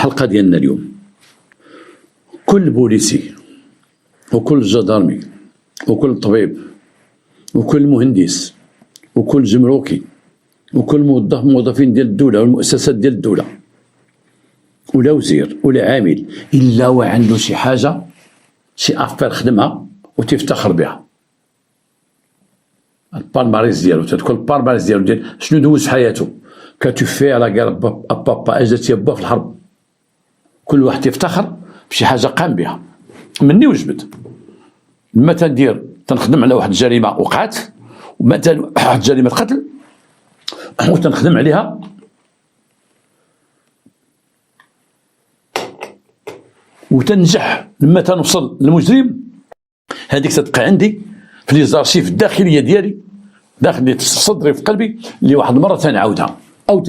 الحلقة ديالنا اليوم. كل بوليسي وكل جدارمي وكل طبيب وكل مهندس وكل جمروكي وكل موظفين ديال الدولة والمؤسسات ديال الدولة ولا وزير ولا عامل إلا وعنده شي حاجة شي أفكار خدمها وتفتخر بها. البالماريس ديالو تدخل البالماريس ديالو ديال شنو دوز في حياته. كاتو في على كار بابا اجت يا با في الحرب. كل واحد يفتخر بشي حاجة قام بها. مني وجبت لما تندير تنخدم على واحد الجريمة وقعت ومثلا واحد جريمة قتل وتنخدم عليها وتنجح لما تنوصل للمجرم. هذيك تبقى عندي في لي زارشيف الداخليه ديالي داخل في صدري في قلبي اللي واحد المره تنعاودها او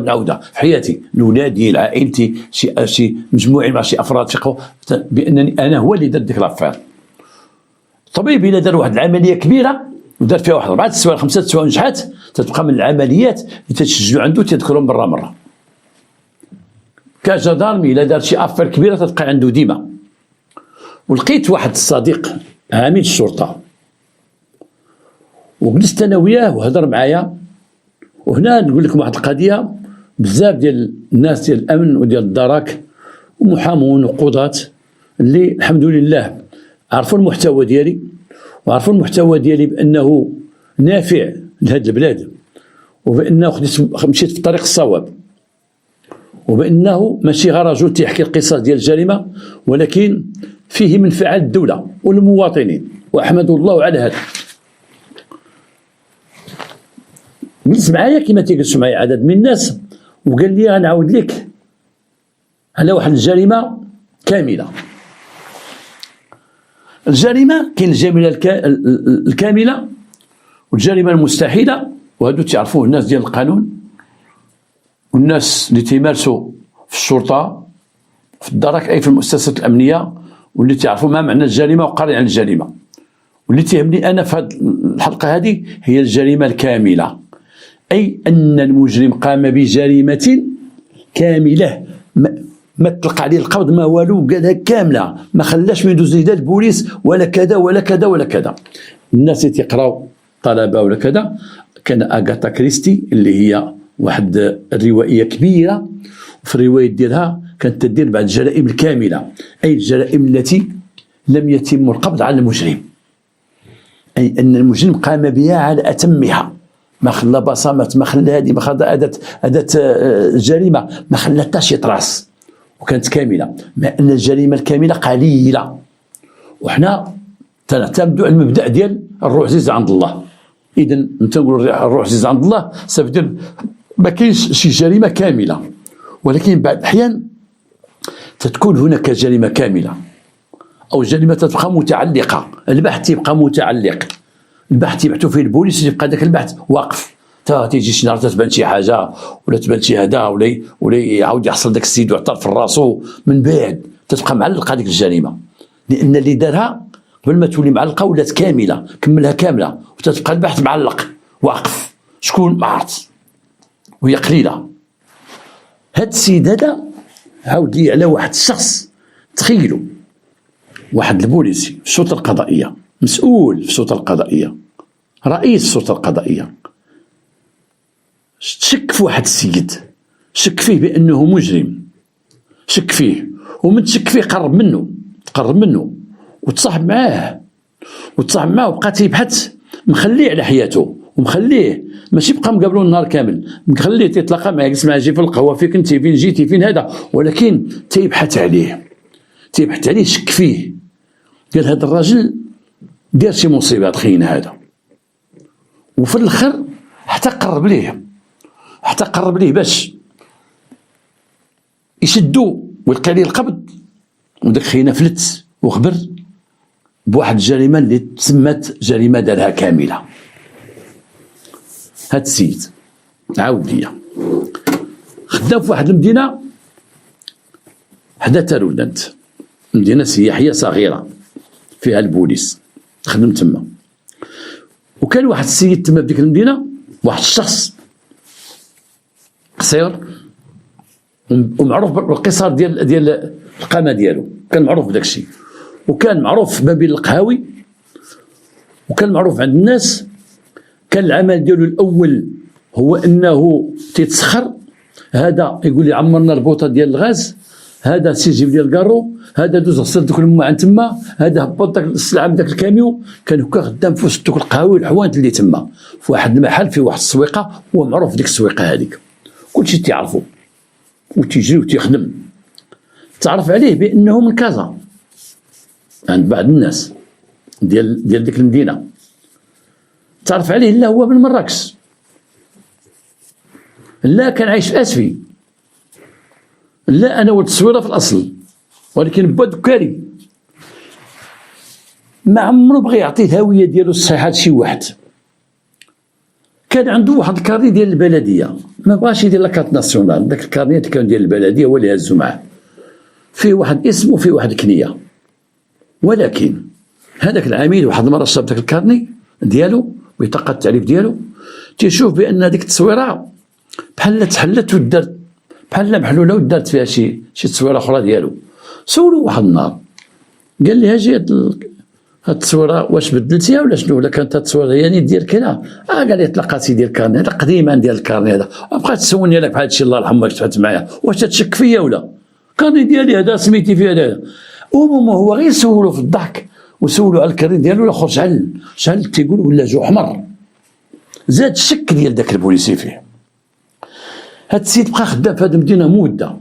نعاودها في حياتي لولادي لعائلتي شي مجموعين مع شي افراد شي بانني انا هو اللي درت ديك لافير. الطبيب الا دار واحد العمليه كبيره ودار فيها واحد 4 سوايع 5 سوايع نجحت تتبقى من العمليات اللي تتسجلوا عنده تذكرهم مره. كجدارمي الا دار شي افير كبيره تتبقى عنده ديما. ولقيت واحد الصديق عامل الشرطه وجلست انا وياه وهضر معايا. وهنا نقول لكم واحد القضيه، بزاف ديال الناس ديال الامن وديال الدرك ومحامون وقضاة اللي الحمد لله عرفوا المحتوى ديالي وعرفوا المحتوى ديالي بانه نافع لهذه البلاد وبانه مشيت في الطريق الصواب وبانه ماشي غير رجل تيحكي القصص ديال الجريمه ولكن فيه منفعه للدوله والمواطنين واحمد الله على هذا. جلس معايا كما تيجلسوا معايا عدد من الناس وقال لي غنعاود لك على واحد الجريمه كامله. الجريمه كاين الجريمه الكامله والجريمه المستحيله، وهادو تعرفوه الناس ديال القانون والناس اللي تيمارسوا في الشرطه في الدرك اي في المؤسسات الامنيه واللي تعرفوا ما معنى الجريمه وقارئ عن الجريمه. واللي تهمني انا في هذه الحلقه هذه هي الجريمه الكامله، اي ان المجرم قام بجريمه كامله ما تلقى عليه القبض ما والو قالها كامله ما خلاش من يدوز ليه البوليس ولا كذا ولا كذا ولا كذا. الناس اللي تيقراو طلبه ولا كذا كان اغاثا كريستي اللي هي واحد الروائيه كبيره وفي الروايات ديالها كانت تدير بعض الجرائم الكامله، اي الجرائم التي لم يتم القبض على المجرم، اي ان المجرم قام بها على اتمها، ما خلى بصمات ما خلى هذه ما خلى اداه جريمه ما خلى حتى شي طراس وكانت كامله. مع ان الجريمه الكامله قليله وحنا تنعتمدوا على المبدا ديال الروح عزيز عند الله. اذا تنقول الروح عزيز عند الله سبب ما كاينش شي جريمه كامله، ولكن بعض الاحيان تتكون هناك جريمه كامله او جريمه تبقى متعلقه، البحث يبقى متعلق، البحث يبعثوا فيه البوليس يبقى ذاك البحث واقف تا تيجي شي نهار تتبان شي حاجه ولا تبان شي هذا ولا يعاود يحصل داك السيد ويعترف في راسو من بعد تتبقى معلقه هذيك الجريمه، لان اللي دارها قبل ما تولي معلقه ولات كامله كملها كامله وتتبقى البحث معلق واقف شكون ما عرفت وهي قليله. هاد السيد هذا عاود لي على واحد الشخص، تخيلوا واحد البوليسي في السلطه القضائيه مسؤول في السلطه القضائيه رئيس السلطه القضائيه شك في واحد السيد، شك فيه بانه مجرم، شك فيه ومن تشك فيه تقرب منه وتصاحب معاه وبقى تيبحث مخليه على حياته ومخليه ماشي بقى مقابلو النهار كامل، مخليه تيتلاقى معاه يجلس معاه يجي في القهوه فين كنتي فين جيتي فين هذا، ولكن تيبحث عليه شك فيه قال هذا الراجل دار شي مصيبه تخينا هذا. وفي الاخر حتى قرب ليه باش يشدو ويلقى ليه القبض، وداك خينا فلت وخبر بواحد الجريمه اللي تسمات جريمه دارها كامله. هاد السيد عاود ليا خدام في واحد المدينه حدا تارودانت، مدينه سياحيه صغيره فيها البوليس، خدم تما. وكان واحد السيد تما بديك المدينه، واحد الشخص قصير ومعروف بالقصار ديال القامه ديالو، كان معروف بداك الشيء، وكان معروف ما بين القهاوي، وكان معروف عند الناس. كان العمل ديالو الاول هو انه تيتسخر، هذا يقول لي عمرنا البوطه ديال الغاز، هذا سي جيب لي الكارو، هذا دوز غسل دوك الماء عند تما، هذا هبط داك السلعه من داك الكاميو. كان هكا خدام في وسط دوك القهاوي والحوانت اللي تما، في واحد المحل في واحد السويقه، هو معروف ديك السويقه هذيك كلشي تيعرفو وتيجي وتيخدم. تعرف عليه بانه من كازا عند بعض الناس ديال ديك المدينه. تعرف عليه لا هو من مراكش، لا كان عايش في اسفي، لا انا ولد التصويره في الاصل، ولكن با دكاري ما عمرو بغى يعطي الهويه ديالو الصحيحه لشي واحد. كان عنده واحد الكارني ديال البلديه، ما بغاش يدير لاكارت ناسيونال، داك الكارنيات كان ديال البلديه هو اللي هزو معاه، فيه واحد اسم وفيه واحد الكنيه. ولكن هذاك العميد واحد المره شاف داك الكارني ديالو بطاقه التعريف ديالو، تيشوف بان ديك التصويره بحال تحلت ودارت بحال محلوله ودارت فيها شي تصويره اخرى ديالو. سولو واحد النهار قال لي هاجي هاد التصويره واش بدلتيها ولا شنو، ولا كانت التصويره يعني ديال كذا؟ قال لي طلقاتي ديال الكارني هذا قديما ديال الكارني هذا، وبقات تسولني عليك بحال هادشي الله يرحمه تفاهمت معايا، واش تشك فيا ولا كارني ديالي هذا سميتي فيه هذا. هو غير سولو في الضحك وسولو على الكارني ديالو الاخر شحال تيقول ولا جو احمر، زاد الشك ديال داك البوليسي فيه. هاد السيد بقى خدام في هاد المدينه مده،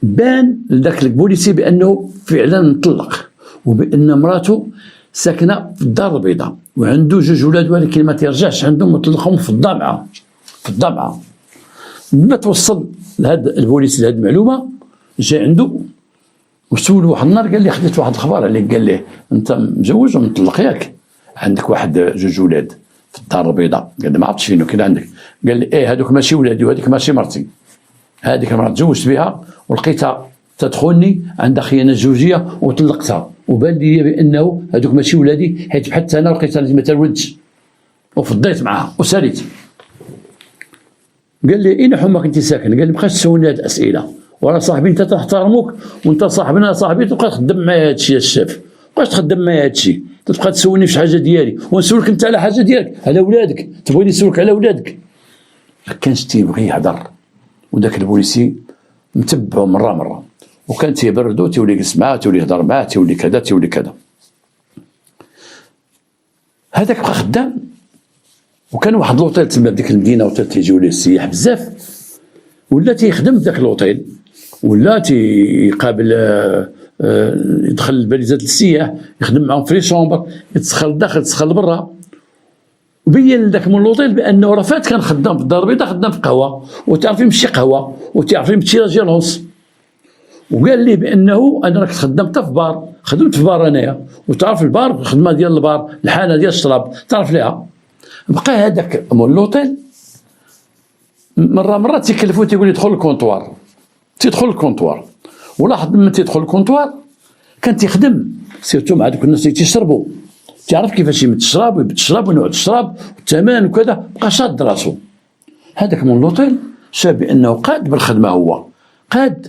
بان لذاك البوليسي بانه فعلا مطلق، وبان مراته ساكنه في الدار البيضاء وعنده جوج ولاد، ولكن ما تيرجعش عندهم مطلقهم في الضامعه. ما توصل لهذا البوليسي لهذه المعلومه، جا عنده وسولو واحد النهار قال لي خديت واحد الخبر عليك، قال ليه انت متزوج ومطلق ياك؟ عندك واحد جوج ولاد في الدار البيضاء. قال لي ما عرفتش فينو كاين عندك. قال لي ايه هذوك ماشي ولادي وهذيك ماشي مرتي، هذيك المراه تزوجت بها ولقيتها تدخلني عندها خيانه زوجيه وطلقتها، وبان لي بانه هذوك ماشي ولادي، حيت بحثت انا لقيتها ما تولدش وفضيت معاها وساليت. قال لي اين حماك انت ساكن؟ قال لي بقيت تسولني هذه الاسئله وانا صاحبي انت تحترمك، وانت صاحبنا انا صاحبي تبقى تخدم معايا هذا الشيء الشاف، بقاش تخدم معايا هذا الشيء، تبقى تسولني في حاجه ديالي ونسولك انت على حاجه ديالك، على ولادك تبغيني نسولك على ولادك. ما كانش تيبغي يهضر، وداك البوليسي متبعو مره وكان تيبردو، تيولي يجلس معاه، تيولي يهضر معاه، تيولي كذا. هذاك بقى خدام، وكان واحد لوطيل تما بديك المدينه وتا تيجيو ليه السياح بزاف، ولا تيخدم في داك اللوطيل، ولا تيقابل يدخل الباليزات للسياح يخدم معاهم في لي شومبر، يتسخر لداخل يتسخر لبرا. وبين لذاك من اللوطيل بانه راه فات كان خدام في الدار البيضاء، خدام في قهوه، وتعرف يمشي قهوه، وتعرف يمشي لاجيروس. وقال لي بانه انا راك خدام حتى في بار، خدمت في بار انايا، وتعرف البار الخدمه ديال البار الحانه ديال الشراب تعرف ليها. بقى هذاك مول اللوطيل مره تيكلفو تيقول لي دخل الكونطوار، تيدخل الكونطوار، ولاحظ لما تيدخل الكونطوار كان تيخدم سيرتو مع دوك الناس اللي تيشربوا، تعرف كيفاش يمد الشراب ويبد الشراب ونوع الشراب والثمن وكذا، بقى شاد راسو. هذاك من اللوطيل شاف بانه قاد بالخدمه، هو قاد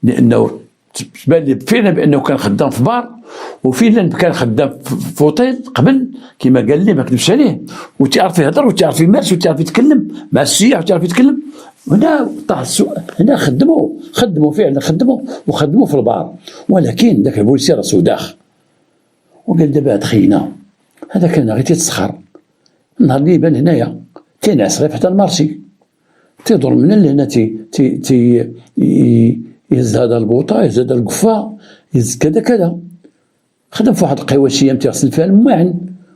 لانه تبان لي فعلا بانه كان خدام في بار، وفعلا كان خدام في اوتيل قبل كما قال لي ما كذبش عليه، وتعرف يهضر وتعرف يمارس وتعرف يتكلم مع السياح وتعرف يتكلم. هنا طاح السؤال، هنا خدموا فعلا وخدموا في البار، ولكن ذاك البوليسي راسو داخ وقال دابا هاد خينا هذا كان غير تيتسخر، النهار اللي يبان هنايا تينعس غير حتى المارشي، تيدور من لهنا تي يهز هذا البوطه، يهز هذا القفا، يهز كذا. خدم في واحد القهواشيه تيغسل فيها الماعن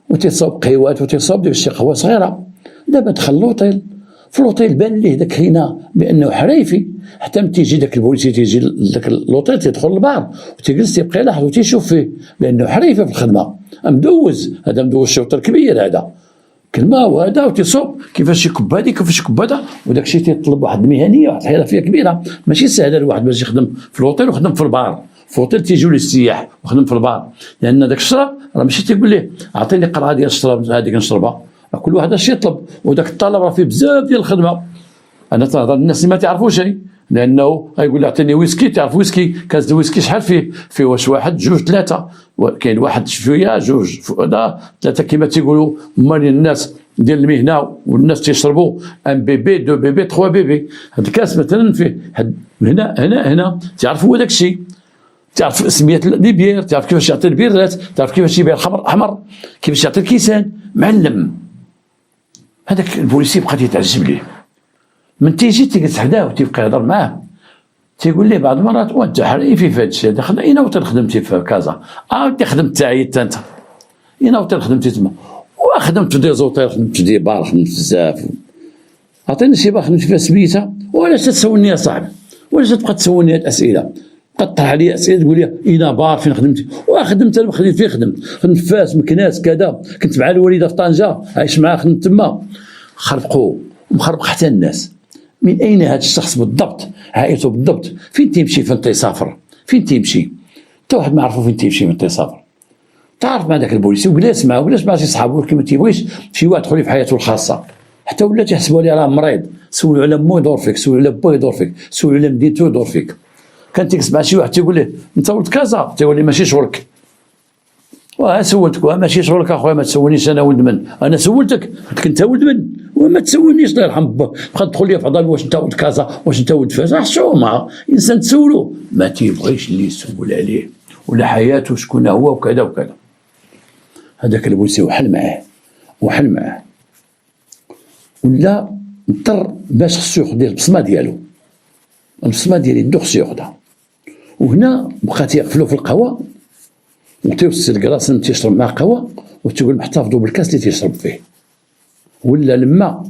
وتيصاوب قهوات وتيصاوب ديك شي قهوه صغيره. دابا دخل لوطيل، في لوطيل بان ليه داك هنا بانه حريفي، حتى ملي تيجي داك البوليسي تيجي لذاك لوطيل تيدخل للبار وتيجلس تيبقى يلاحظ وتيشوف فيه لانه حريفي في الخدمه، مدوز شوطر كبير هذا كلمه وهذا، وتيصوب كيفاش يكب هذه كيفاش يكب هذا، وداك الشيء تيطلب واحد المهنيه، واحد الحرفيه كبيره، ماشي سهله الواحد باش يخدم في الوطيل ويخدم في البار. في الوطيل تيجيو ليه السياح ويخدم في البار، لان داك الشراب راه ماشي تيقول ليه اعطيني قرعه ديال الشراب هذه كنشربها، كل واحد اش يطلب، وداك الطلب راه فيه بزاف ديال الخدمه. انا تنهضر الناس اللي ما تعرفوا شيء، لانه غيقول لي اعطيني ويسكي، تعرف ويسكي كاس الويسكي شحال فيه واش واحد جوج ثلاثه، كاين واحد شويه جوج ثلاثه كما تيقولوا هما الناس ديال المهنه، والناس تيشربوا ان بيبي دو بيبي 3 بيبي. هذا الكاس مثلا فيه هنا تعرفوا هذاك الشيء، تعرف سميات لي بير، تعرف كيفاش يعطي البيرات، تعرف كيفاش يبيع الخمر احمر، كيفاش يعطي الكيسان، معلم. هذاك البوليسي بقى تيتعجب ليه، من تيجي تيجلس حداه وتيبقى يهضر معاه، تيقول ليه بعض المرات وانت حريفي في هذا الشيء هذا، اين وين خدمتي في كازا؟ انت خدمت تاعي انت اين وين خدمتي تما؟ وخدمت في دي زوطيل، خدمت في دي بار، خدمت بزاف. عطيني شي بار خدمت فيها سميتها، وعلاش تسولني يا صاحبي؟ وعلاش تبقى تسولني هاد الاسئله؟ تطرح عليا اسئله تقول لي اين بار فين خدمتي؟ وخدمت انا خدمت فين خدمت في فاس مكناس كذا، كنت مع الوالده في طنجه عايش معاها خدمت تما. خربقوا ومخربق حتى الناس. من اين هذا الشخص بالضبط؟ عائلته بالضبط فين تيمشي، فين تيسافر، فين تيمشي؟ حتى واحد ما عرفو فين تيمشي فين تيسافر. تعرف مع ذاك البوليسي وجلاس معاه وجلاس مع شي صحابو، ولكن ما تيبغيش شي واحد يدخل في حياته الخاصه، حتى ولا تيحسبوا عليه راه مريض. سولوا على مو يدور فيك، سولوا على با يدور فيك، سولوا على مدينتو يدور فيك. كان تيجلس مع شي واحد تيقول ليه انت ولد كازا، تيقول لي ماشي شغلك. سولتك ماشي شغلك اخويا، ما تسولنيش انا ولد من، انا سولتك قلت لك انت ولد من، وما تسولنيش الله يرحم باك، بقى تدخل لي في عضل واش انت ولد كازا، واش انت ولد فاس. حشومه انسان تسولو ما تيبغيش اللي يسول عليه ولا حياته شكون هو وكذا وكذا. هذاك البوليسي وحل معاه ولا اضطر باش خصو ياخذ البصمه ديالو، البصمه ديال يدو خصو ياخذها. وهنا بقى تيقفلو في القهوه وتيوصل الكراسن تيشرب معاه قهوه وتقول محتفظوا بالكاس اللي تيشرب فيه. ولا لما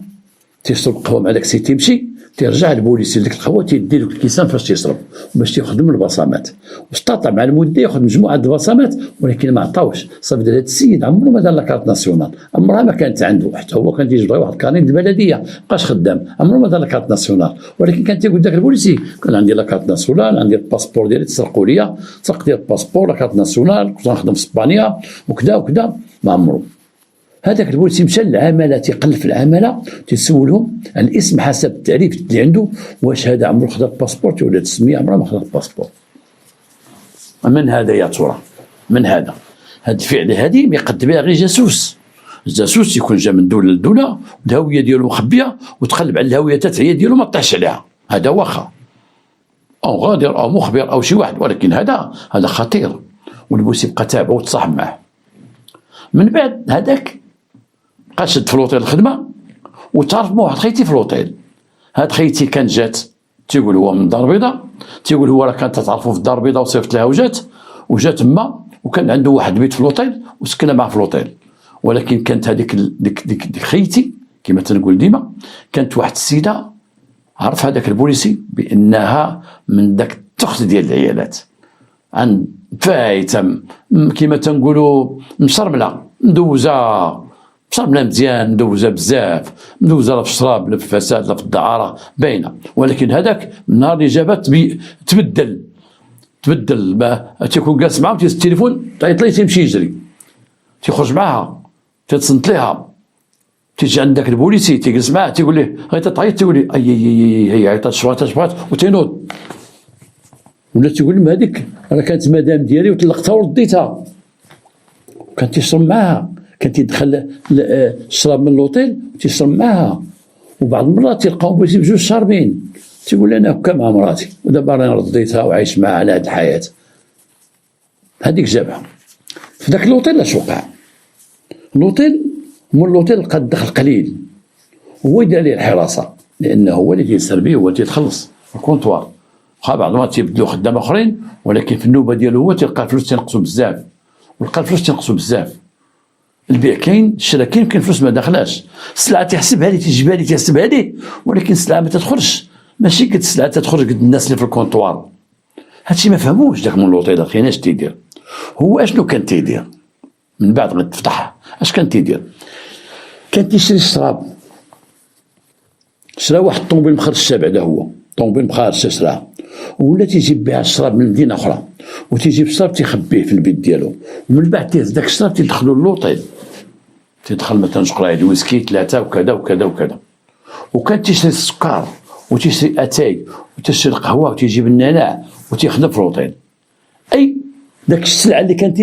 تيشرب قهوه مع داك السيد تيمشي تيرجع البوليسي لديك القهوه تيدي له الكيسان فاش تيشرب باش تياخذ من البصمات، واستطاع مع المده ياخذ مجموعه البصمات، ولكن ما عطاوش. صافي هذا السيد عمره ما دار لاكارت ناسيونال، عمرها ما كانت عنده، حتى هو كان تيجبر واحد الكارني ديال البلديه مابقاش خدام، عمره ما دار لاكارت ناسيونال. ولكن كان تيقول داك البوليسي كان عندي لاكارت ناسيونال، عندي الباسبور ديالي تسرقوا ليا، سرق ديال الباسبور لاكارت ناسيونال، كنت نخدم في اسبانيا وكذا وكذا. ما عمرو. هذاك البوليسي مشى للعماله تيقلب في العماله تيسولهم عن الاسم حسب التعريف اللي عنده، واش هذا عمرو خدا الباسبور؟ تيقول هذه السميه عمرها ما خدات الباسبور. من هذا يا ترى؟ من هذا؟ هذا الفعل هذه ما يقد بها غير جاسوس. الجاسوس يكون جا من دوله لدوله والهويه ديالو مخبيه وتقلب على الهويه تاع هي ديالو ما طيحش عليها، هذا واخا او غادر او مخبر او شي واحد، ولكن هذا خطير. والبوليسي بقى تابعه وتصاحب معه. من بعد هذاك بقى شد في لوطيل الخدمه وتعرف مع واحد خيتي في لوطيل. هاد خيتي كانت جات تيقول هو من الدار البيضاء، تيقول هو راه كانت تعرفوا في الدار البيضاء وصيفط لها وجات تما، وكان عنده واحد بيت في لوطيل وسكننا معاه في لوطيل. ولكن كانت هذيك ديك خيتي كما تنقول ديما كانت واحد السيده عرف هذاك البوليسي بانها من داك التخت ديال العيالات، عن فايته كما تنقولوا مشرمله، مدوزه مزيان، مدوزه بزاف، مدوزه لا في الشراب لا في الفساد لا في الدعاره باينه. ولكن هذاك من نهار اللي جابت تبدل ما تيكون جالس معاه تيهز التليفون تعيط ليه تيمشي يجري، تيخرج معاها تتصنت ليها، تيجي عند داك البوليسي تيجلس معاه تيقول ليه غير تعيط، تيقول لي اي هي عيطات شبغات وتينوض. ولا تيقول لهم هذيك انا كانت مدام ديالي وطلقتها ورديتها. كان تيشرب معاها، كان تيدخل الشراب من لوطيل وتيشرب معاها. وبعض المرات تلقاو بوليسي بجوج شاربين، تيقول لي انا هكا مع مراتي ودابا راني رديتها وعايش معاها على هذه الحياه. هذيك جابها في ذاك اللوطيل. اش وقع؟ اللوطيل مول اللوطيل لقى الدخل قليل، هو يدير عليه الحراسه لانه هو اللي تيسر به، هو تيتخلص الكونطوار. واخا بعض المرات تيبدلو خدام اخرين، ولكن في النوبه ديالو هو تلقى الفلوس تنقصوا بزاف، ولقى الفلوس تنقصوا بزاف. البيع كاين، الشراء كاين، كاين فلوس ما داخلاش. السلعه تيحسبها لي تيجيبها لي تيحسبها لي، ولكن السلعه ما تدخلش، ماشي قد السلعه تدخل قد الناس اللي في الكونطوار. هادشي ما فهموش داك من اللوطيل كاين اش تيدير. هو اشنو كان تيدير من بعد ما تفتح؟ اش كان تيدير؟ كان تيشري الشراب، شرا واحد الطوموبيل مخرجه، بعدا هو طوموبيل مخرجه شراها، ولا تيجيب بها الشراب من مدينه اخرى وتيجيب الشراب تيخبيه في البيت ديالو، ومن بعد تيهز داك الشراب تيدخلو للوطيل، تيدخل مثلا شقرايه الويسكي 3 وكذا وكذا وكذا. وكان تيشري السكر وتيشري اتاي وتشري القهوه وتيجيب النعناع وتيخدم في الوطيل. اي داك السلعه اللي كان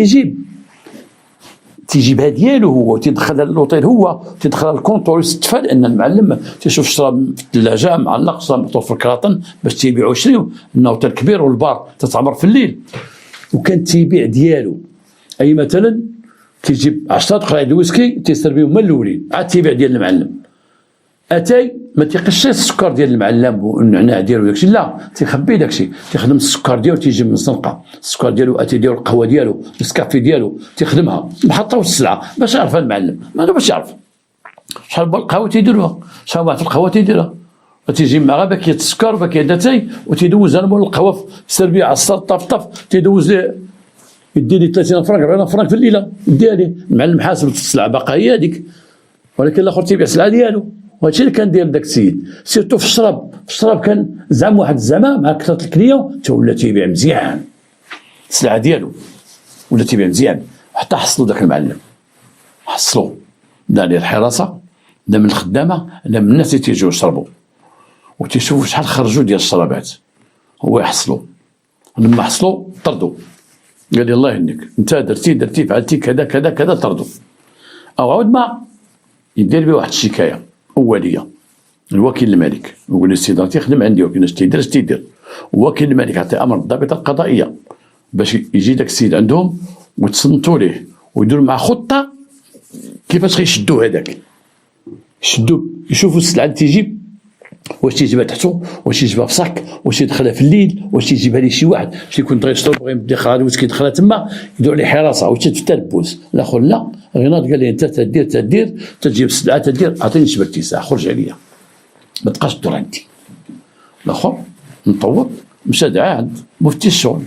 تيجيبها ديالو هو، تيدخلها للوطيل هو، تيدخلها للكونطور ويستفى، لان المعلم تيشوف الشراب في الثلاجه معلق، شراب محطوط في الكراطن باش تيبيعو يشريو، لانه اوتيل كبير والبار تتعمر في الليل، وكان تيبيع ديالو. اي مثلا تيجيب 10 قرايد الويسكي تيسربيهم هما الاولين، عاد تيبيع ديال المعلم. اتاي ما تيقشش السكر ديال المعلم والنعناع ديالو داكشي، لا تيخبي داكشي، تيخدم السكر ديالو تيجي من الزنقه، السكر ديالو اتاي ديالو القهوه ديالو السكافي ديالو تيخدمها محطه السلعه باش يعرفها المعلم، ما باش يعرف شحال القهوه تيديروها، شحال واحد القهوه تيديرها، تيجي معها باكيه السكر باكيه اتاي وتيدوزها مول القهوه سربيه عصر طف تيدوز ليه، يدي لي 30 فرنك 40 فرنك في الليله، يديها ليه المعلم حاسب السلعه باقا هي هذيك، ولكن الاخر تيبيع السلعه ديالو. وهادشي اللي كان داير داك السيد، سيرتو في الشراب كان زعم واحد الزعمه مع كثره الكليه ولا تيبيع مزيان السلعه ديالو، ولا تيبيع مزيان، حتى حصلوا داك المعلم، حصلوا دا ليه الحراسه، دا من الخدامه، دا من الناس اللي تيجيو يشربوا وتيشوفوا شحال خرجوا ديال الشرابات، هو يحصلوا. لما حصلوا طردوا، قال لي الله يهنيك انت درتي فعلتي كذا كذا كذا، طردوا. او عاود ما يدير به واحد الشكايه اوليه الوكيل الملك، يقول لي السيد راه تيخدم عندي ولكن اش تيدير، وكيل الملك يعطي امر الضابطه القضائيه باش يجي داك السيد عندهم وتصنتوا ليه ويديروا معاه خطه كيفاش غيشدوا هذاك، يشدوا يشوفوا السلعه اللي تيجيب، واش تيجيبها تحتو، واش تيجيبها في صاك، واش تيدخلها في الليل، واش تيجيبها لي شي واحد باش يكون بغا يشرب بغا يمد خالد واش كيدخلها تما، يديروا عليه حراسه، واش تتلبس. الاخر لا، غيناض قال لي انت تدير تجيب السلعه تدير، اعطيني شبكتي ساعه خرج عليا ما تبقاش تدور عندي. الاخر مطوط مشى دعاه عند مفتي الشغل،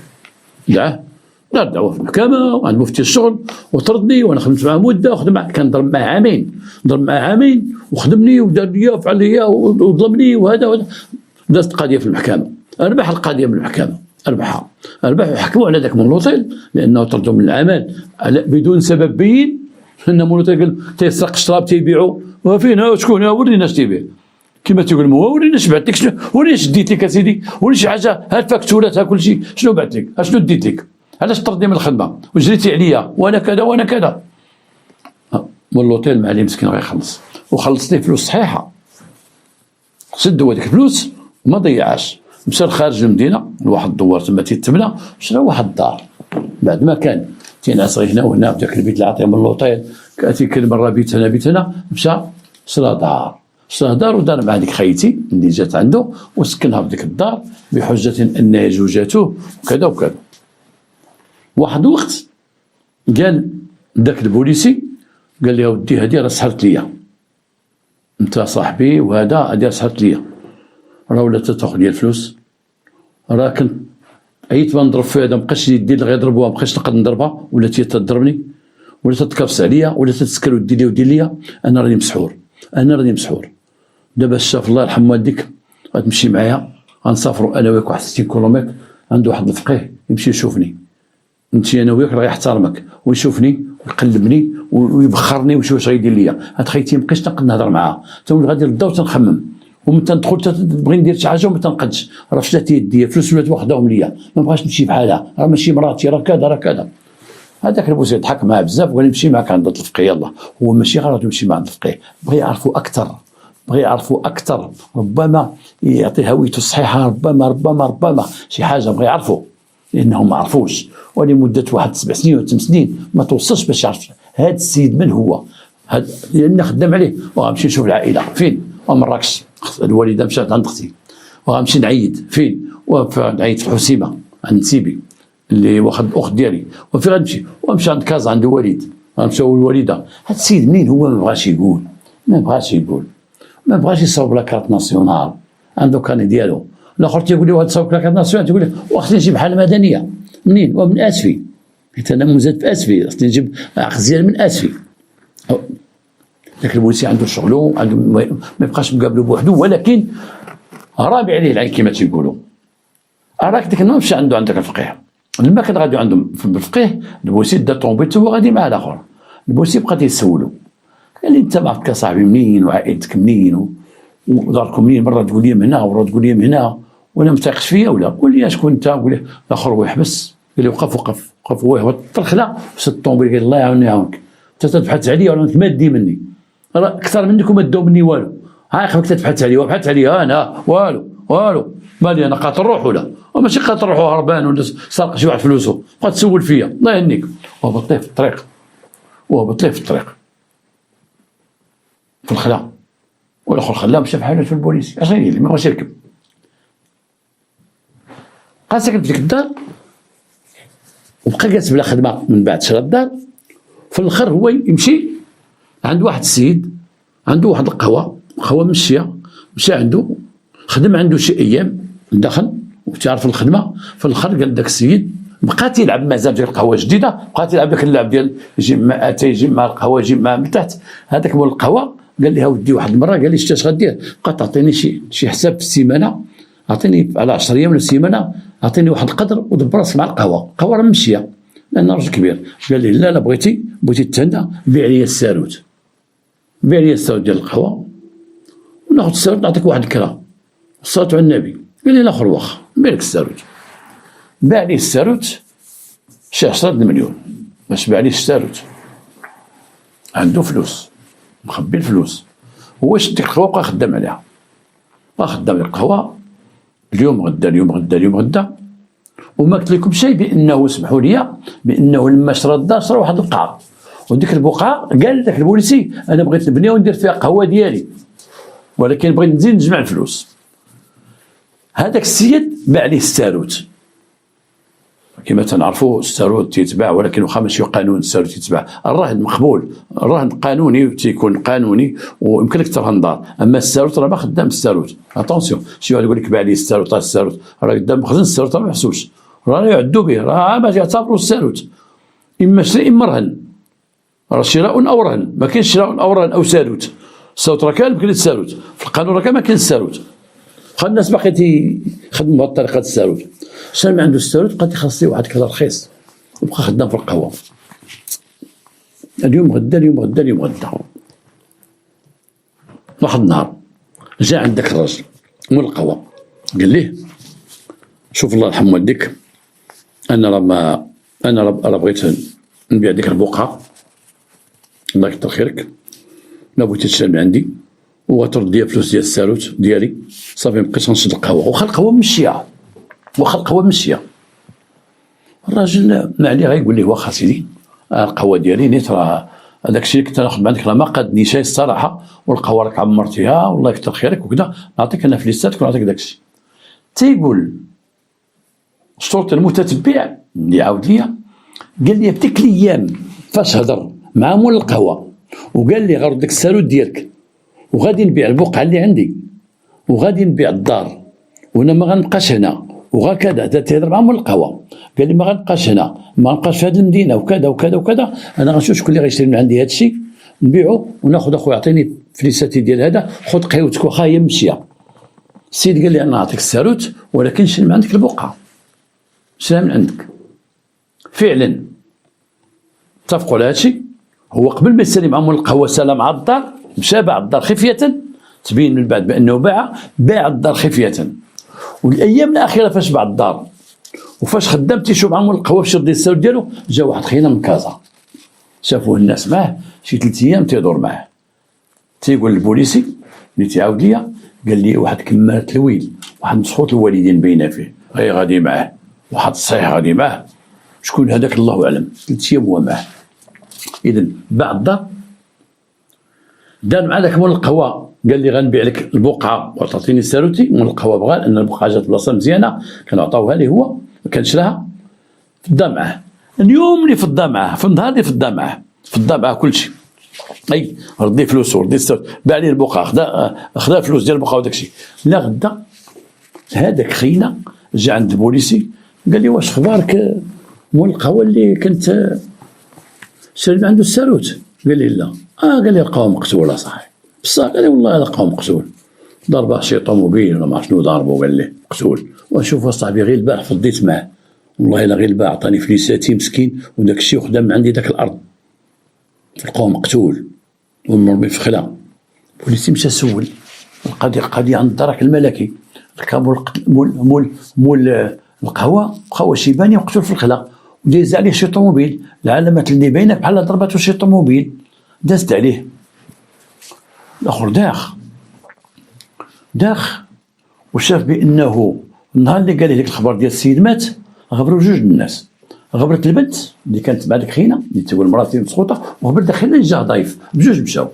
دعاه دار دعوه في المحكمه وعند مفتي الشغل وطردني، وانا خدمت معاه مده وخدم معاه، كان ضرب معاه عامين وخدمني ودار ليا وفعل ليا وظلمني وهذا دازت قضيه في المحكمه، ربح القضيه من المحكمه، ربحها وحكموا على ذاك من لوطيل لانه طردوا من العمل بدون سبب بين، لان من لوطيل قال تيسرق الشراب تيبيعوا، وفين شكون ورينا اش تيبيع، كما تيقول هو ورينا اش بعت لك، ورينا اش ديت لك اسيدي، ورينا شي حاجه، ها الفاكتورات ها كل شيء، شنو بعت لك، شنو ديت لك، علاش طردني من الخدمه وجريتي عليا وانا كذا وانا كذا. مول لوطيل معلي مسكين غيخلص، وخلصني فلوس صحيحه، سدوا هذيك الفلوس وما ضيعهاش، مشى خارج المدينه لواحد الدوار تما تيتبنى، شرا واحد الدار بعد ما كان تينعس غير هنا وهنا في ذاك البيت اللي عطيه من لوطيل، كاتي كل مره بيت هنا مشى شرا دار ودار مع ديك خيتي اللي جات عنده وسكنها في ديك الدار بحجه ان زوجاته وكذا وكذا. واحد الوقت قال داك البوليسي قال لي ودي هذه راه سحرت ليا، انت صاحبي وهذا هذه سحرت ليا، راه ولا تاخذ لي الفلوس، راه كنت عييت ما نضرب في هذا، مابقاش يدي اللي غيضربوها مابقاش نقدر نضربها، ولا تضربني ولا تتكبس عليا ولا تتسكر ودير ليا، انا راني مسحور. دابا الشاف الله يرحم والديك غتمشي معايا، غنسافروا انا وياك واحد 60 كيلومتر، عنده واحد الفقيه يمشي يشوفني، نمشي انا وياك راه يحترمك ويشوفني ويقلبني ويبخرني ويشوف واش غيدير ليا، هاد خيتي مابقيتش نقدر نهضر معاها، تنولي غادي للدار تنخمم، ومن تندخل تبغي ندير شي حاجه وما تنقدش، راه فلات يديا فلوس ولات واخداهم ليا، ما بغاش نمشي بحالها، راه ماشي مراتي، راه كذا. هذاك البوسي يضحك معاه بزاف وقال لي نمشي معاك عند الفقيه، يلاه هو ماشي غير يمشي مع الفقيه، بغى يعرفوا اكثر، ربما يعطي هويته الصحيحه، ربما شي حاجه بغى يعرفوا، لانهم ما عرفوش، ولمده واحد 7 سنين و 8 سنين ما توصلش باش يعرف هذا السيد من هو، لان خدام عليه. وغنمشي نشوف العائله فين، ومراكش الوالده مشات عند اختي، وغنمشي نعيد فين، نعيد في حسيمه عند سيبي اللي واخد الاخت ديالي، وفين غنمشي، وغنمشي عند كازا عند الوالد، غنمشيو للوالده. هذا السيد منين هو ما بغاش يصاوب لا كارت ناسيونال، عنده كان ديالو. الاخر تيقول لي واحد صاوب لا كارت ناسيونال، تقول لي واخا نجيب بحال المدنيه منين؟ ومن اسفي، حيت انا مزاد في اسفي، خصني نجيب خزيان من اسفي. ذاك البوليسي عنده شغلو، ما يبقاش مقابلو بوحدو، ولكن رابع عليه العين كما تيقولوا. راك ديك النهار مشى عنده عندك الفقيه، لما كان غادي عندهم في الفقيه البوليسي دا طومبيلته هو غادي مع الاخر، البوليسي بقى تيسولو، قال لي انت معك صاحبي منين وعائلتك منين وداركم منين، مرة تقول لي من هنا ومرة تقول لي من هنا، وانا ما تايقش فيا ولا قول لي شكون انت، قول لي الاخر هو يحبس، قال لي وقف هو يهبط الطرخله وسد الطوموبيل، قال الله يعاوني يعاونك، انت تبحث عليا ولا انت مادي مني، راه اكثر منك وما داو مني والو، عايقك تبحث عليا وبحث عليا انا والو مالي انا قاتل روح وماشي قاتل روح هربان ولا سرق شي واحد فلوسه، بقى تسول فيا الله يهنيك، وهبط ليه في الطريق في الخلا، والاخر خلاه مشى بحاله في البوليس، اش غيدير ما بغاش يركب، بقى ساكن في ديك الدار وبقى جالس بلا خدمه، من بعد شرا الدار، في الاخر هو يمشي عند واحد السيد عنده واحد القهوه مشى عنده خدم عنده شي ايام دخل وتعرف الخدمه، في الاخر قال داك السيد بقات يلعب مازال ديال القهوه جديده، بقات يلعب داك اللعب ديال يجي مع اتاي يجي مع القهوه يجي مع من تحت، هذاك مول القهوه قال لي ودي واحد المره، قال لي اش غدير، بقى تعطيني شي حساب في السيمانه، اعطيني على 10 ايام ولا السيمانه، اعطيني واحد القدر ودبر راسك مع القهوه راه ممشيه لان راجل كبير، قال لي لا بغيتي تهنى بيع لي الساروت ديال القهوه وناخذ الساروت نعطيك واحد الكرا، الصلاه على النبي، قال لي الاخر واخا نبيع لك الساروت، باع لي الساروت شي 10 مليون باش باع لي الساروت، عنده فلوس مخبي الفلوس، هو شد ديك القهوه بقى خدام عليها، بقى خدام على القهوه اليوم غدا، وما قلت لكم شيء بانه اسمحوا لي بانه لما شرى الدار شرى واحد البقعه، وديك البقعه قال ذاك البوليسي انا بغيت نبنيها وندير فيها قهوه ديالي، ولكن بغيت نزيد نجمع الفلوس، هذاك السيد باع ليه الساروت، كما تنعرفوا الساروت تيتباع، ولكن واخا ماشي قانون الساروت تيتباع، الرهن مقبول، الرهن قانوني تيكون قانوني ويمكن لك ترهن دار، اما الساروت راه ما خدام الساروت، اتونسيون شي واحد يقول لك باع لي الساروت، راه قدام مخزن الساروت راه ما محسوبش، راه يعدوا به، راه باش يعتبروا الساروت اما شري اما رهن، راه شراء او رهن، ما كاينش شراء او رهن او ساروت، الساروت راه كان بكل الساروت، في القانون راه كان ما كاين الساروت، بقى الناس باقي تيخدموا بهذه الطريقه الساروت، شحال ما عنده الساروت بقى تيخلص ليه واحد كذا رخيص وبقى خدام في القهوه، اليوم غدا واحد النهار جا عند داك الراجل مول القهوه قال ليه شوف الله يرحم والديك، انا راه بغيت نبيع ديك البقعه، الله يكثر خيرك، لا بغيتي تشري من عندي وغترد ليا فلوس ديال الساروت ديالي، صافي مبقيتش غنشد القهوه، واخا القهوه ممشيه، الراجل ما عليه غير يقول ليه واخا سيدي القهوه ديالي نيت راه هذاك الشيء اللي كنت ناخذ من عندك راه ما قادني شي الصراحه، والقهوه راك عمرتيها والله يكثر خيرك وكذا، نعطيك انا فليساتك ونعطيك داك الشيء، تيقول الشرطي المتتبع اللي عاود ليا قال لي بديك الايام فاش هضر مع مول القهوه وقال لي غرد ديك الساروت ديالك وغادي نبيع البقعه اللي عندي وغادي نبيع الدار وانا ما غنبقاش هنا وهكذا، تهضر مع مول القهوه قال لي ما غنبقاش هنا، ما غنبقاش في هذه المدينه وكذا، انا غنشوف شكون اللي غيشري من عندي هذا الشيء نبيعو وناخذ اخويا عطيني فليساتي ديال هذا، خذ قهوتك واخا هي ممشيه، السيد قال لي انا نعطيك الساروت ولكن شري من عندك البقعه، شريها من عندك، فعلا اتفقوا على هذا الشيء، هو قبل ما يسالي مع مول القهوه سلام مع الدار، مشى باع الدار خفيه، تبين من بعد بانه باع الدار خفيه، والايام الاخيره فاش باع الدار وفاش خدام تيشوف مع مول القهوه باش يرضي الساروت ديالو، جا واحد خينا من كازا شافوه الناس معاه شي 3 ايام تيدور معاه، تيقول البوليسي اللي تيعاود ليا قال لي واحد كمارة الويل واحد مسخوط الوالدين باينه فيه غير غادي معاه، واحد الصحيح غادي معاه، شكون هذاك الله اعلم، 3 ايام هو معاه، اذا باع الدار دار مع ذاك مول القهوه قال لي غنبيع لك البقعه وتعطيني الساروتي، مول القهوه بغى لان البقعه جات بلاصه مزيانه كانوا عطاوها ليه هو كان شراها، فدا معاه اليوم اللي فدا معاه في النهار اللي فدا معاه كل شيء، اي ردي فلوسه ردي الساروت، باع لي البقعه خدا الفلوس ديال البقعه وداك الشيء، لا غدا هذاك خينا جا عند البوليسي قال لي واش اخبارك مول القهوه اللي كنت شريت عنده الساروت، قال لي لا، قال لي لقاو مقتول صاحبي، بصح قال لي والله لقاو مقتول، ضربه شي طوموبيل ولا ما عرف شنو ضربه قال لي مقتول، وشوف اصاحبي غير البارح فضيت معاه والله الا غير البارح عطاني فليساتي مسكين وداك الشيء وخدام من عندي داك الارض، لقاو مقتول ومرمي في خلا، البوليسي مشى سول القضية عند الدرك الملكي، كان مول القهوة شيباني وقتل في الخلا، وداز عليه شي طوموبيل، العلامات اللي باينة بحال ضرباتو شي طوموبيل، دازت عليه. الآخر داخ وشاف بأنه النهار اللي قال لك الخبر ديال السيد مات غبروا جوج الناس، غبرت البنت اللي كانت مع ديك خينا اللي تقول مراتي مسخوطة، وغبرت خينا اللي جا ضيف، بجوج مشاو.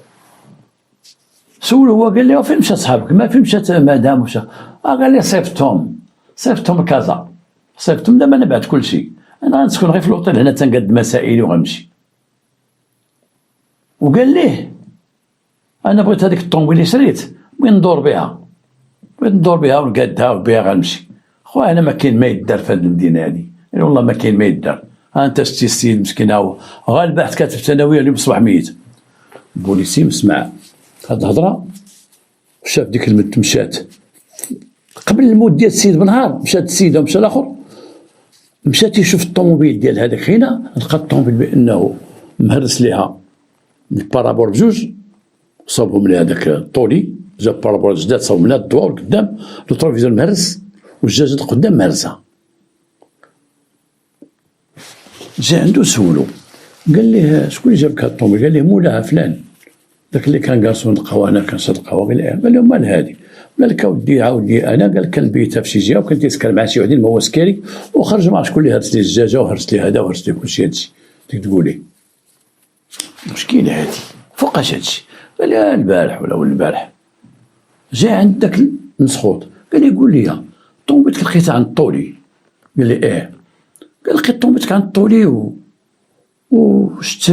سولو هو قال لي فين مشات صحابك؟ ما فين مشات مدام وشا؟ قال لي صيفطهم كازا، صيفطهم دابا انا بعت كل شيء، انا غنسكن غير في الوطن هنا تنقد مسائلي وغنمشي. وقال ليه انا بغيت هذيك الطوموبيل اللي شريت بغيت ندور بها ونقادها وبها غنمشي. خويا انا ما كاين ما يدار في هذه المدينه هذه، والله ما كاين ما يدار. انت شتي السيد مسكين هو غا الباحث كاتب ثانويه اللي بصبح ميت. البوليسي مسمع هاد الهضره وشاف ديك المد مشات قبل الموت ديال السيد بنهار، مشات السيده ومشى الاخر، مشات يشوف الطوموبيل ديال هذاك خينا، لقى الطوموبيل بانه مهرس ليها البارابور بجوج، صابهم لها داك الطولي، جاب بارابور جداد صابهم لها الضوء القدام، التروفيزور مهرس والجاج القدام مهرسه. جا عنده سولو قال ليه شكون اللي جابك هاد الطوموبيل؟ قال ليه مولاها فلان، داك اللي كان كارسون القهوه انا كنشرب القهوه. قال له مال هادي؟ قال لك اودي عاودي انا، قال كان بيتها في شي جهه وكنت تسكر مع شي وحدين ما هو سكري، وخرج مع شكون اللي هرس لي الدجاجه وهرس لي هذا وهرس لي كلشي هادشي. تقولي مشكل هادي فوقاش هادشي؟ قال لي البارح ولا البارح جا عند داك المسخوط قال لي قول لي طومبتك لقيتها عند الطولي؟ قال لي قال لقيت طومبتك عند الطولي وشت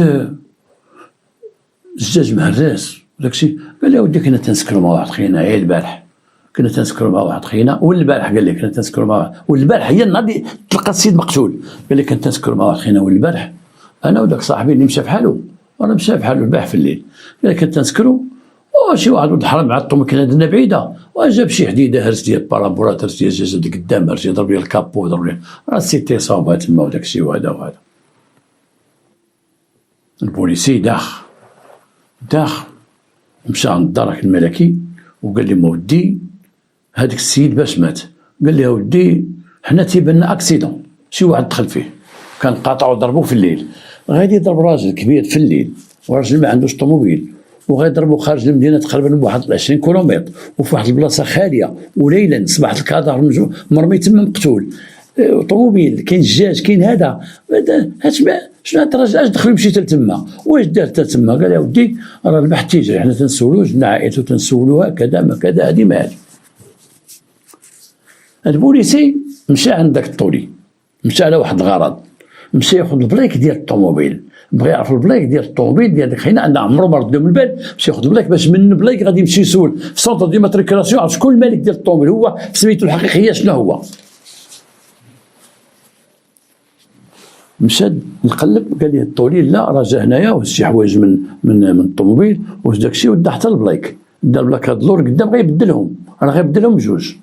الزجاج مهراس وداكشي. قال لي اودي كنا تنسكروا مع واحد خينا عيا البارح، كنا تنسكروا مع واحد خينا والبارح قال لي كنا تنسكروا مع والبارح هي النهار اللي تلقى السيد مقتول، قال لي كنا تنسكروا مع واحد خينا والبارح انا وداك صاحبي اللي مشى بحالو، وانا مشى بحالو البارح في الليل، قال لي كنا تنسكروا شي واحد ولد الحرام عطو كنا درنا بعيده وجاب شي حديده هرس ديال البارابورات، هرس ديال الجاج اللي قدام، هرس ضرب لي الكابو ضرب لي راه سيتي صوبها تما وداك الشيء وهذا. البوليسي داخ مشى عند الدرك الملكي وقال لي مودي هذاك السيد باش مات؟ قال لي ودي حنا تيبان لنا اكسيدون، شي واحد دخل فيه كان قاطعو ضربوه في الليل، غادي يضرب راجل كبير في الليل وراجل ما عندوش طوموبيل، وغيضربو خارج المدينه تقريبا بواحد 20 كيلومتر وفي واحد البلاصه خاليه، وليلا صباحت الكادر مرمي تما مقتول، طوموبيل كاين الدجاج كاين هذا شنو هاد الراجل اش دخل مشيت لتما واش دار تما؟ قال يا ودي راه البحث تيجري، حنا تنسولو جبنا عائلته تنسولوها كذا ما كذا هادي ما هادي. البوليسي مشى عند داك الطولي، مشى على واحد الغرض، مشى ياخذ البريك ديال الطوموبيل، بغى يعرف البريك ديال الطوموبيل ديال ديك خينا عندنا عمرو ما ردو من البال، مشى ياخذ البريك باش من البريك غادي يمشي يسول في سونتر دي ماتريكولاسيون يعرف شكون المالك ديال الطوموبيل، هو سميتو الحقيقيه شنو هو. مشى نقلب قال لي الطولي لا راه جا هنايا وهز شي حوايج من الطوموبيل وهز داكشي ودا حتى البلايك، دا البلاك هاد اللور قدام غيبدلهم، راه غيبدلهم بجوج.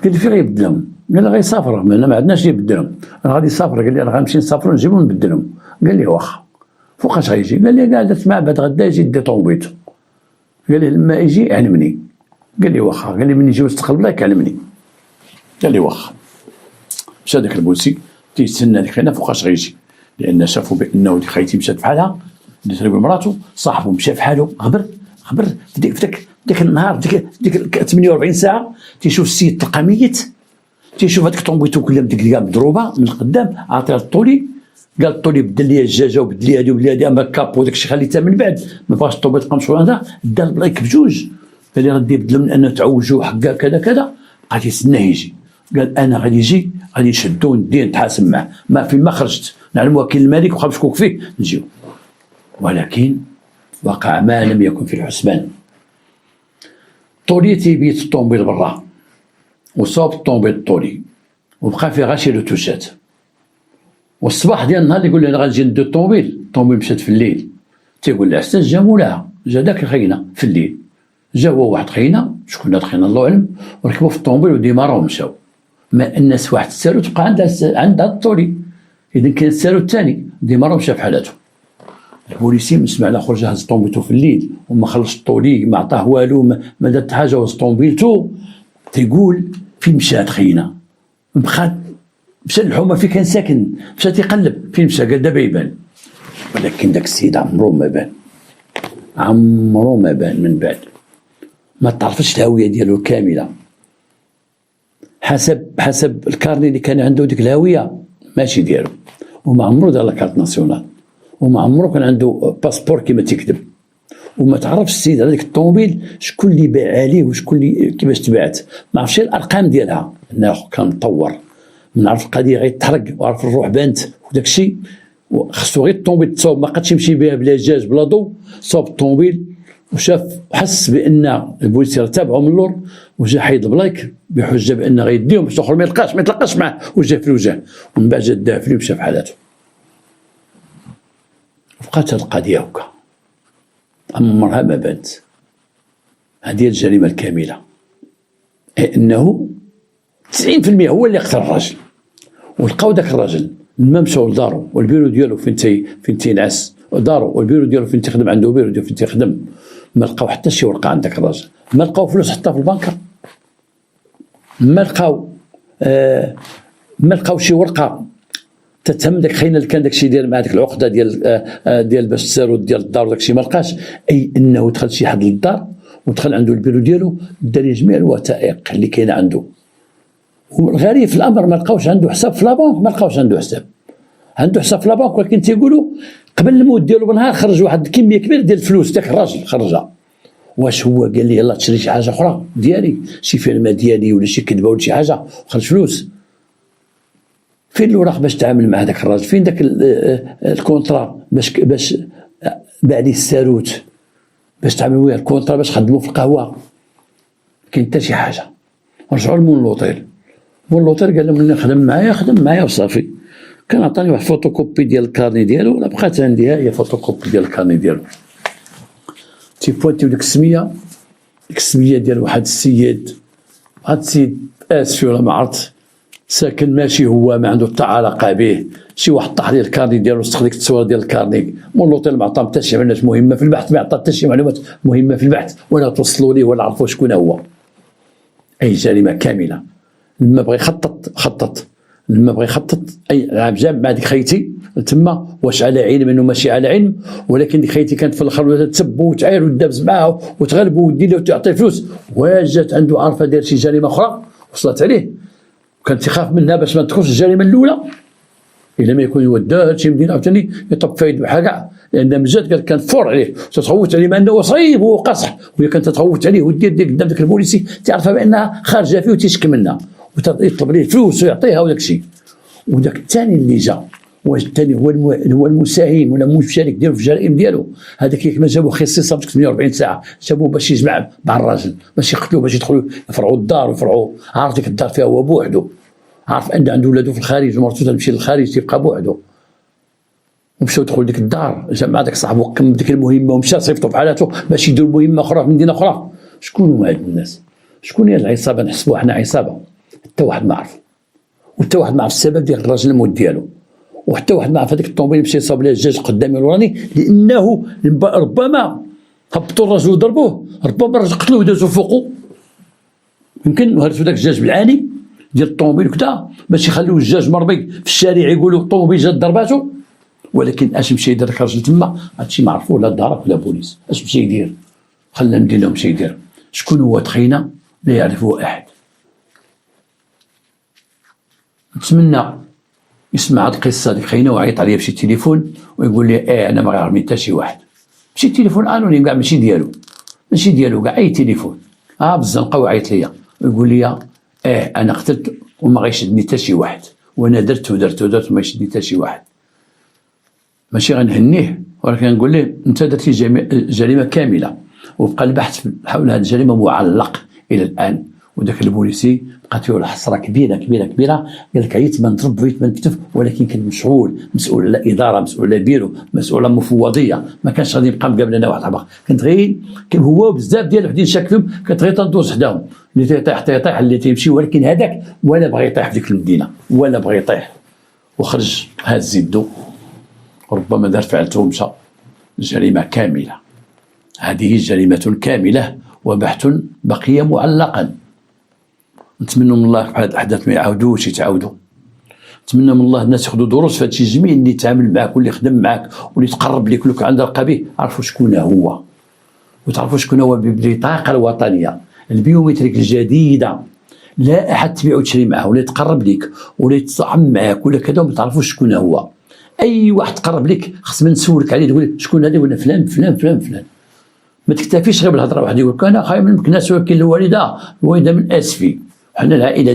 قال لي فين غيبدلهم؟ قال لي غيسافر، ما عندناش يبدلهم، انا غادي يسافر، قال لي راه غنمشي نسافرو نجيبو ونبدلهم. قال لي واخا فوقاش غيجي؟ قال لي كاع درت معاه بعد غدا يجي يدي طوموبيلتو، قال لي لما يجي علمني. قال لي واخا، قال لي من يجي وسط البلايك علمني. قال لي واخا. مشى داك البوليسي تيستنى ديك خينا فوقاش غيجي، لان شافوا بانه ديك خيتي مشات بحالها اللي تريبل مراتو، صاحبو مشى بحالو غبر في ديك النهار ديك 48 ساعه تيشوف السيد تلقى ميت، تيشوف هذيك طومبيتو كلها بديك مضروبه من القدام، عاطيها الطولي، قال الطولي بدل لي الدجاجه وبدل لي هذه وبدل لي هذه، اما الكابو داك الشيء خليتها من بعد ما بغاش الطومبيل تبقى مشغوله هذا، دا البلايك بجوج، قال لي غادي يبدلو من انه تعوجوا حكا كذا بقى تيستناه يجي، قال انا غادي يجي غادي نشدو نديه نتحاسب معاه، ما فين ما خرجت نعلموا كاين الملك وخا مشكوك فيه نجيو. ولكن وقع ما لم يكن في الحسبان. طولي تيبيت الطوموبيل برا وصاب الطوموبيل الطولي وبقى فيه غير شي روتوشات، والصباح ديال النهار اللي يقول لي انا غنجي ندير الطوموبيل مشات في الليل، تيقول العساس جا مولاها، جا داك الخينا في الليل، جا هو واحد خينا شكون هاد الخينا الله اعلم، وركبوا في الطوموبيل وديمارو ومشاو، ما الناس واحد الساروت بقى عندها الطولي، اذا كان الساروت الثاني ديمارو مشى في حالته. البوليسي من سمعنا خرج هز طومبيلتو في الليل وما خلص الطولي ما عطاه والو ما دار حاجه وهز طومبيلتو، تيقول فين مشات خينا؟ بقات مشى للحومه فين كان ساكن، مشى تيقلب فين مشى، قال دابا يبان. ولكن داك السيد عمرو ما بان، عمرو ما بان من بعد، ما تعرفش الهويه ديالو كامله. حسب الكارني اللي كان عنده ديك الهويه ماشي ديالو، وما عمرو دار لاكارت ناسيونال، وما عمرو كان عنده باسبور كيما تيكتب، وما تعرفش السيد على ديك الطوموبيل شكون اللي باع عليه وشكون اللي كيفاش تباعت، ما عرفش الارقام ديالها، انه كان مطور. من عرف القضيه غير تحرق وعرف الروح بانت وداك الشيء، خصو غير الطوموبيل تصوب، ما قدش يمشي بها بلا جاج بلا ضو، صوب الطوموبيل وشاف حس بان البوليسي تابعوا من اللور، وجا حيد البلايك بحجه بان غيديهم باش الاخر ما يتلاقاش معاه، وجا في الوجه، ومن بعد جا دافلي ومشى في حالاته. بقات هاد القضيه هكا عمرها ما بانت. هذه الجريمه الكامله، انه 90% هو اللي قتل الراجل، ولقاو داك الراجل لما مشاو لدارو والبيرو ديالو فين تينعس، دارو والبيرو ديالو فين تيخدم، عنده بيرو ديالو فين تيخدم، ما لقاو حتى شي ورقه عند داك الراجل، ما لقاو فلوس حتى في البنكه، ما لقاو شي ورقه تتهم داك خاينه اللي كان داكشي ديال مع ديك العقده ديال باش تسارود ديال الدار وداكشي ما لقاش. اي انه دخل شي حد للدار ودخل عنده البيرو ديالو، دار جميع الوثائق اللي كاينه عنده، والغريب في الامر ما لقاوش عنده حساب في لابونك، ما لقاوش عنده حساب، عنده حساب في لابونك، ولكن تيقولوا قبل الموت ديالو بنهار خرج واحد الكميه كبيره ديال الفلوس، داك الراجل خرجها. واش هو قال لي يلاه تشري شي حاجه اخرى ديالي، شي فيلم ديالي ولا شي كذبه ولا شي حاجه وخرج فلوس؟ فين الوراق باش تعامل مع داك الراجل؟ فين داك الكونترا باش باع ليه الساروت، باش تعامل وياه الكونترا باش خدموا في القهوه؟ كاين حتى شي حاجه. رجعوا لمون لوطيل، مون لوطيل قال لهم خدم معايا وصافي. كان عطاني واحد فوتوكوبي ديال الكارني ديالو، ولا بقات عندي هي فوتوكوبي ديال الكارني ديالو. تيبوانتيو ديك السميه ديال واحد السيد، هاد السيد اسفي ولا ما عرفت، ساكن ماشي هو ما عنده حتى علاقه به، شي واحد طاح ليه الكارني ديالو، استخدم ديك التصويره ديال الكارني، مون لوطيل ما عطاهم حتى شي معلومات مهمه في البحث، ما عطا حتى شي معلومات مهمه في البحث، ولا توصلوا ليه ولا عرفوا شكون هو. اي جريمه كامله. لما بغى خطط لما بغى يخطط اي جاب مع ديك خيتي تما، واش على علم انه ماشي على علم، ولكن ديك خيتي كانت في الاخر تسب وتعاير ودابز معاه وتغلبوا ودير له وتعطيه فلوس، واجات عنده عارفه دار شي جريمه اخرى وصلت عليه، وكان تيخاف منها باش ما تدخلش الجريمه الاولى. الا ما يكون يودع هادشي مدينه عاوتاني يطب في يده بحال لان مجات قال كان فور عليه تتخوت عليه، مع انه صعيب وقصح، وهي كانت تتخوت عليه ودير قدام داك البوليسي تيعرفها بانها خارجه فيه وتيشك منها ويطلب ليه الفلوس ويعطيها وداك الشيء. وداك الثاني اللي جا، واش الثاني هو المساهم ولا المشارك ديالو في الجرائم ديالو، هذاك كيما جابوا خصيصه ب 48 ساعه، جابوه باش يجمع مع الراجل، باش يقتلوه، باش يدخلوا يفرعوا الدار ويفرعوا، عارف ديك الدار فيها هو بوحده، عارف ان عنده ولادو في الخارج ومرتو تمشي للخارج تيبقى بوحده، ومشاو دخلوا ديك الدار، جمع داك صاحبو قم ديك المهمه ومشى صيفطو في حالته باش يدير مهمه اخرى في مدينه اخرى. شكون هما هاد الناس؟ شكون هي العصابه؟ نحسبوها حنا عصابه، حتى واحد ما عرف، وحتى واحد ما عرف السبب ديال الراجل الموت ديالو، وحتى واحد ما عرف هذيك الطوموبيل مشى يصاب لها الدجاج قدامي الوراني، لانه ربما هبطوا الراجل وضربوه، ربما الراجل قتلوه ودازوا فوقه، يمكن وهرسوا داك الدجاج بالعاني ديال الطوموبيل وكذا باش يخليو الدجاج مربي في الشارع يقولوا الطوموبيل جات ضرباتو. ولكن اش مشى يدير الراجل تما؟ هادشي ما عرفوه لا الدار ولا بوليس، اش مشى يدير؟ خلى المدينه مشى يدير. شكون هو تخينا؟ لا يعرفه احد. نتمنى يسمع هاد القصه ديال خينا ويعيط عليا بشي تليفون ويقول لي انا ما غيعرفني حتى شي واحد، بشي تليفون انونيم كاع ماشي ديالو كاع اي تليفون، بالزنقه ويعيط ليا ويقول لي انا قتلت وما غيشدني حتى شي واحد، وانا درت وما يشدني حتى شي واحد. ماشي غنهنيه، ولكن نقول ليه انت درتي جريمه كامله، وبقى البحث حول هذه الجريمه معلق الى الان. وداك البوليسي بقات فيه الحسره كبيره كبيره كبيره، قال لك عييت ما نضرب بغيت ما نكتف، ولكن كان مشغول، مسؤول على اداره، مسؤول على بيرو، مسؤول على مفوضيه، ما كانش غادي يبقى مقابل انا واحد الحبق، كنت غير كان هو بزاف ديال الوحدين شاك فيهم، كنت غير تندوز حداهم، اللي تيطيح اللي تيمشي، ولكن هذاك ولا بغى يطيح في ديك المدينه ولا بغى يطيح، وخرج هاز يدو، ربما دار فعلته ومشى. جريمة كاملة. هذه جريمة كاملة وبحث بقي معلقا. نتمنى من الله بهذه الأحداث ما يعاودوش يتعاودوا. نتمنى من الله الناس ياخذوا دروس في هادشي. جميع اللي يتعامل معك واللي يخدم معك واللي يتقرب لك واللي عند رقبه عرفوا شكون هو، وتعرفوا شكون هو بالبطاقة الوطنية البيومتريك الجديدة. لا أحد تبيع وتشري معه ولا يتقرب لك ولا يتطعم معك ولا كذا وما تعرفوش شكون هو. أي واحد تقرب لك خص من نسولك عليه تقول شكون هذا، ولا فلان فلان فلان فلان. ما تكتفيش غير بالهضره. واحد يقول لك انا خايف من الناس ولكن الوالده من اسفي. حنا العائله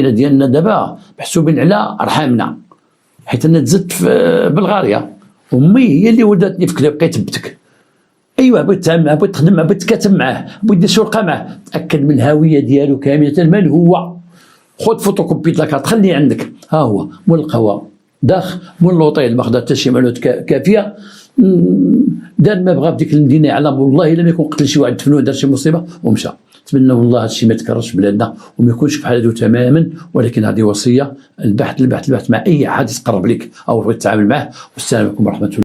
ديالنا دابا محسوبين على ارحامنا، حيت انا تزدت في بلغاريا، امي هي اللي ولدتني في كلاب كيتبتك. ايوا بغيت تتعامل معاه، بغيت تخدم معاه، بغيت تكاتب معاه، بغيت دير شرقه معاه، تاكد من الهويه ديالو كامله من هو. خذ فوتوكوبي لاكارت خليه عندك، ها هو مول القهوه داخ مول لوطيل ما خدا حتى شي معلومات كافيه، دار ما بغى في ديك المدينه يعلم والله الا ما يكون قتل شي واحد دفنوه دار شي مصيبه ومشى. نتمنى والله هذا الشيء ما يتكررش في بلادنا وما يكونش بحال هادو تماما. ولكن هذه وصيه، البحث مع اي حد يتقرب لك او تتعامل معه. والسلام عليكم ورحمه الله.